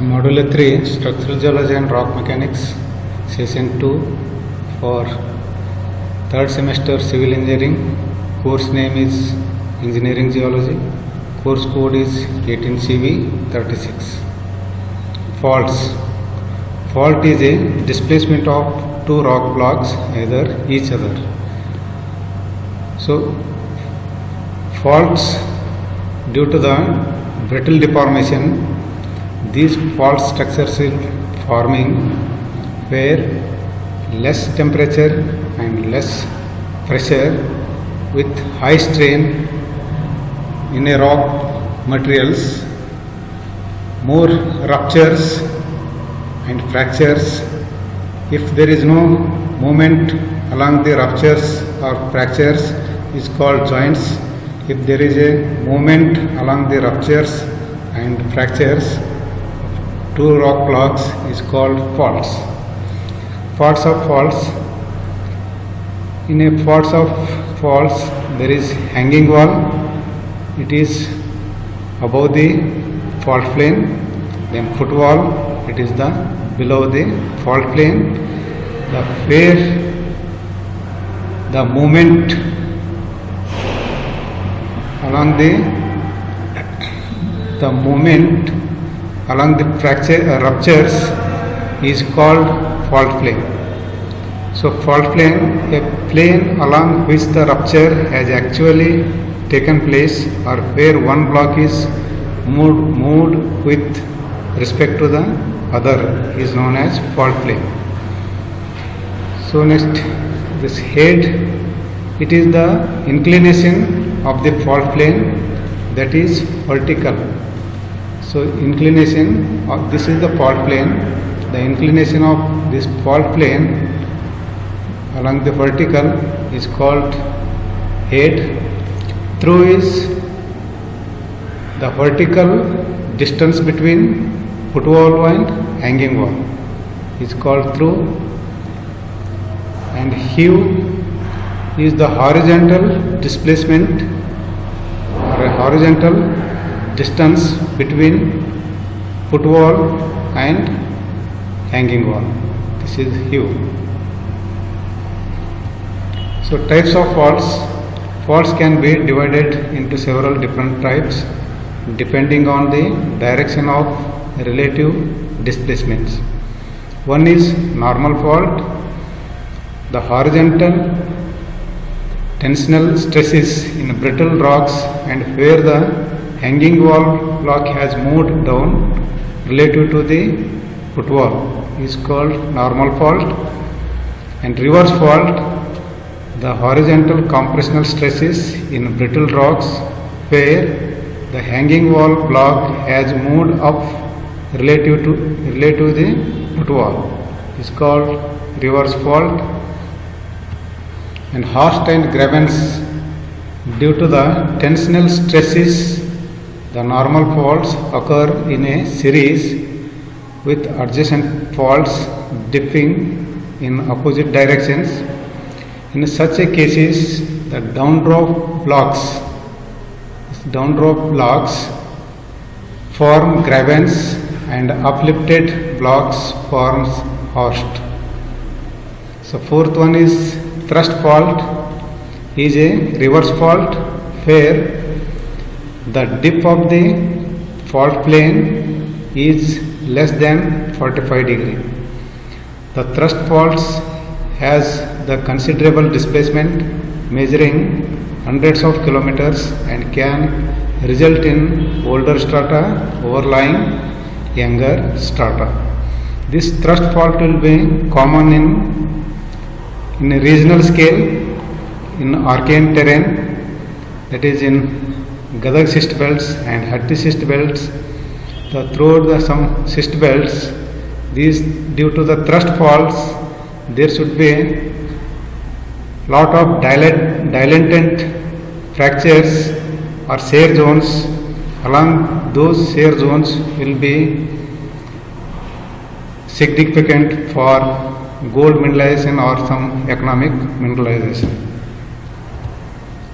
Module 3 Structural Geology and Rock Mechanics, Session 2 for 3rd semester Civil Engineering. Course name is Engineering Geology. Course code is 18CV36. Faults. Fault is a displacement of two rock blocks either each other. So, faults due to the brittle deformation, these fault structures are forming where less temperature and less pressure with high strain in a rock materials, more ruptures and fractures. If there is no movement along the ruptures or fractures, is called joints. If there is a movement along the ruptures and fractures, two rock blocks is called faults. Faults of faults. In a faults of faults, there is hanging wall. It is above the fault plane. Then footwall. It is the below the fault plane. Where the movement along the movement along the ruptures is called fault plane. So fault plane, a plane along which the rupture has actually taken place or where one block is moved with respect to the other is known as fault plane. So next, this head, it is the inclination of the fault plane that is vertical. So inclination of this is the fault plane. The inclination of this fault plane along the vertical is called head. Through is the vertical distance between footwall and hanging wall is called through. And hew is the horizontal displacement or a horizontal distance between footwall and hanging wall. This is hew. So types of faults. Faults can be divided into several different types depending on the direction of relative displacements. One is normal fault. The horizontal tensional stresses in brittle rocks and where the hanging wall block has moved down relative to the footwall is called normal fault. And reverse fault, the horizontal compressional stresses in brittle rocks where the hanging wall block has moved up relative to the footwall is called reverse fault. And horst and Grabens, due to the tensional stresses, the normal faults occur in a series with adjacent faults dipping in opposite directions. In such a cases, the downdrop blocks form Grabens and uplifted blocks forms horst. So fourth one is thrust fault, is a reverse fault where the dip of the fault plane is less than 45 degree. The thrust faults has the considerable displacement measuring hundreds of kilometers and can result in older strata overlying younger strata. This thrust fault will be common in a regional scale in Archean terrain, that is in Gadag schist belts and Hatti schist belts. Throughout some schist belts, these due to the thrust faults, there should be a lot of dilatant fractures or shear zones. Along those shear zones will be significant for gold mineralization or some economic mineralization.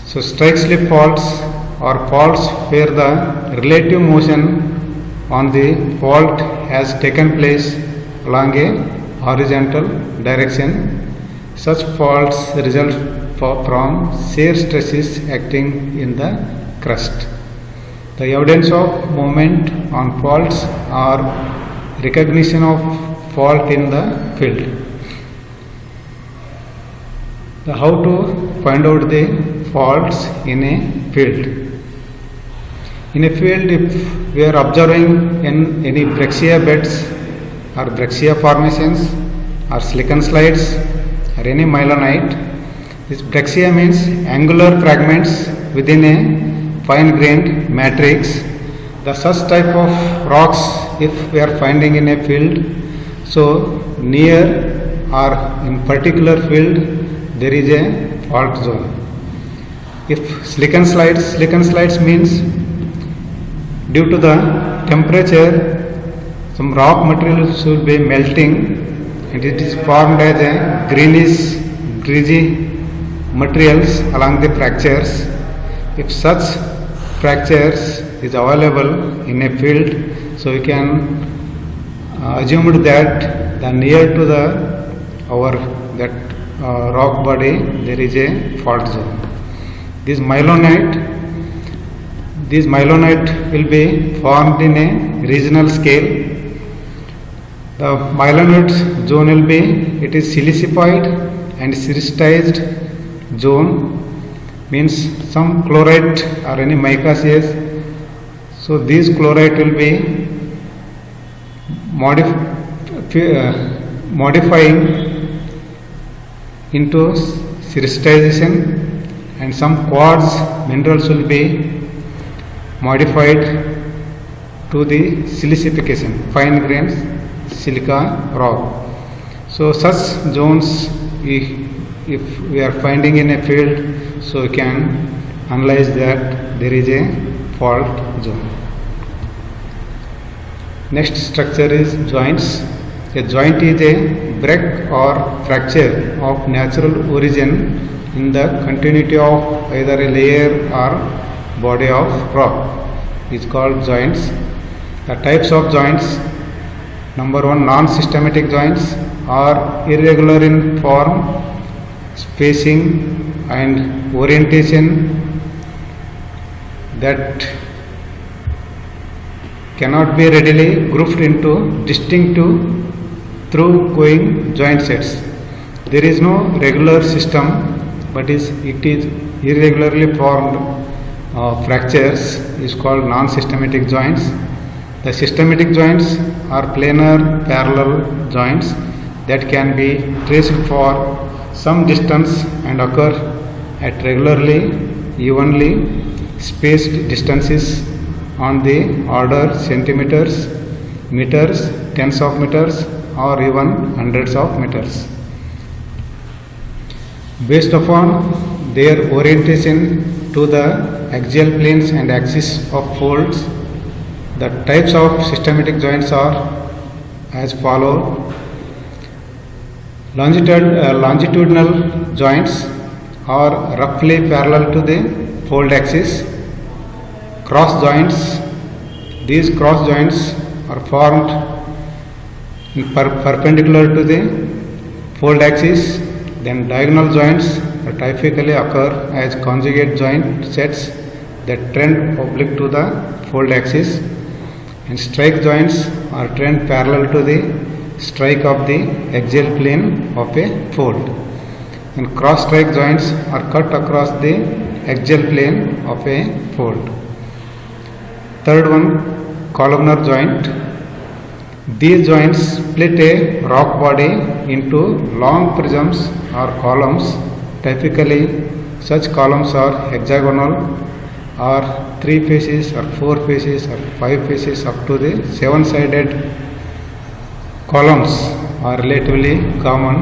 So strike slip faults or faults where the relative motion on the fault has taken place along a horizontal direction. Such faults result from shear stresses acting in the crust. The evidence of movement on faults are recognition of fault in the field. How to find out the faults in a field? In a field, if we are observing in any breccia beds or breccia formations or silicon slides or any myelinite, this breccia means angular fragments within a fine-grained matrix. The such type of rocks, if we are finding in a field, so near or in particular field there is a fault zone. If silicon slides means due to the temperature, some rock materials will be melting and it is formed as a greenish, greasy materials along the fractures. If such fractures is available in a field, so we can assume that the near to the rock body there is a fault zone. This myelinite will be formed in a regional scale. The myelinite zone will be, it is silicified and silicified zone, means some chlorite or any micaceous. So these chlorite will be modifying into silicification, and some quartz minerals will be modified to the silicification, fine grained silica rock. So such zones, if we are finding in a field, so we can analyze that there is a fault zone. Next structure is joints. A joint is a break or fracture of natural origin in the continuity of either a layer or body of rock. It is called joints. The types of joints: number one, non-systematic joints are irregular in form, spacing and orientation, that cannot be readily grouped into distinctive through going joint sets. There is no regular system, but it is irregularly formed fractures is called non-systematic joints. The systematic joints are planar parallel joints that can be traced for some distance and occur at regularly, evenly spaced distances on the order centimeters, meters, tens of meters, or even hundreds of meters. Based upon their orientation to the axial planes and axis of folds, the types of systematic joints are as follow. Longitudinal joints are roughly parallel to the fold axis. Cross joints, these cross joints are formed perpendicular to the fold axis. Then diagonal joints typically occur as conjugate joint sets that trend oblique to the fold axis, and strike joints are trend parallel to the strike of the axial plane of a fold, and cross strike joints are cut across the axial plane of a fold. Third one, columnar joint. These joints split a rock body into long prisms or columns. Typically, such columns are hexagonal or 3 faces or 4 faces or 5 faces up to the 7-sided columns are relatively common.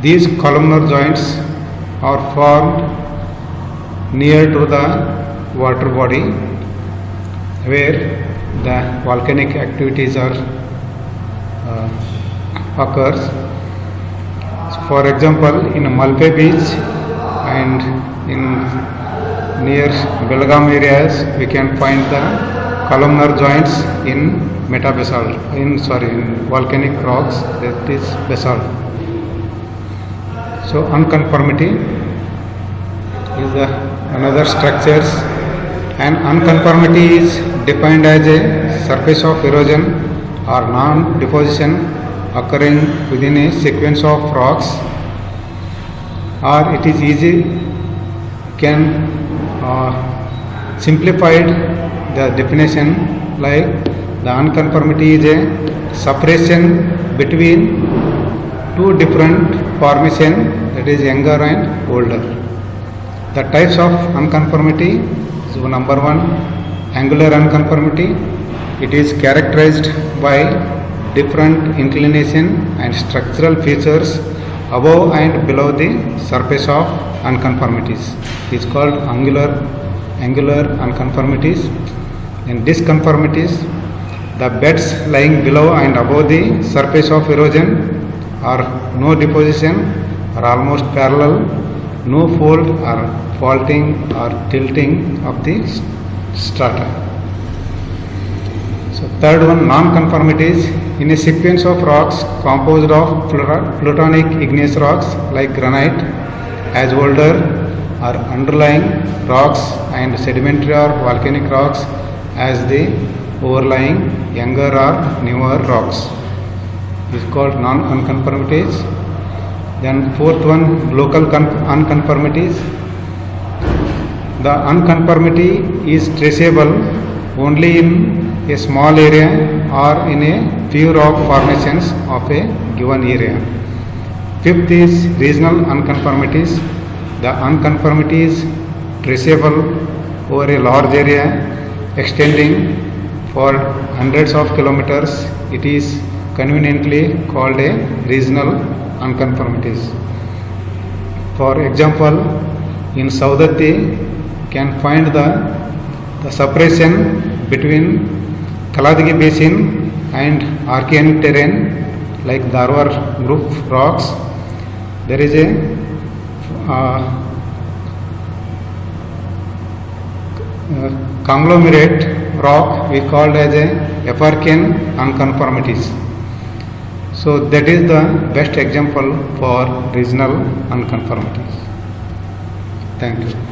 These columnar joints are formed near to the water body where the volcanic activities are occurs. So for example, in Malpe Beach and in near Belgaum areas, we can find the columnar joints in metabasalt. In volcanic rocks, that is basalt. So unconformity is another structures, and unconformity is defined as a surface of erosion or non-deposition occurring within a sequence of rocks, or it is easy can simplified the definition like the unconformity is a separation between two different formation, that is younger and older. The types of unconformity is number one, angular unconformity. It is characterized by different inclination and structural features above and below the surface of unconformities. It is called angular unconformities. In disconformities, the beds lying below and above the surface of erosion are no deposition or almost parallel, no fold or faulting or tilting of the strata. So third one, non-conformities. In a sequence of rocks composed of plutonic igneous rocks like granite, as older or underlying rocks, and sedimentary or volcanic rocks as the overlying younger or newer rocks. This is called non-unconformities. Then fourth one, local unconformities. The unconformity is traceable only in a small area or in a few rock formations of a given area. Fifth is regional unconformities. The unconformity is traceable over a large area extending for hundreds of kilometers. It is conveniently called a regional unconformities. For example, in Saudatti can find the separation between Kaladagi Basin and Archeanic terrain like Dharwar group rocks. There is a conglomerate rock we called as a Eparchian unconformities. So that is the best example for regional unconformities. Thank you.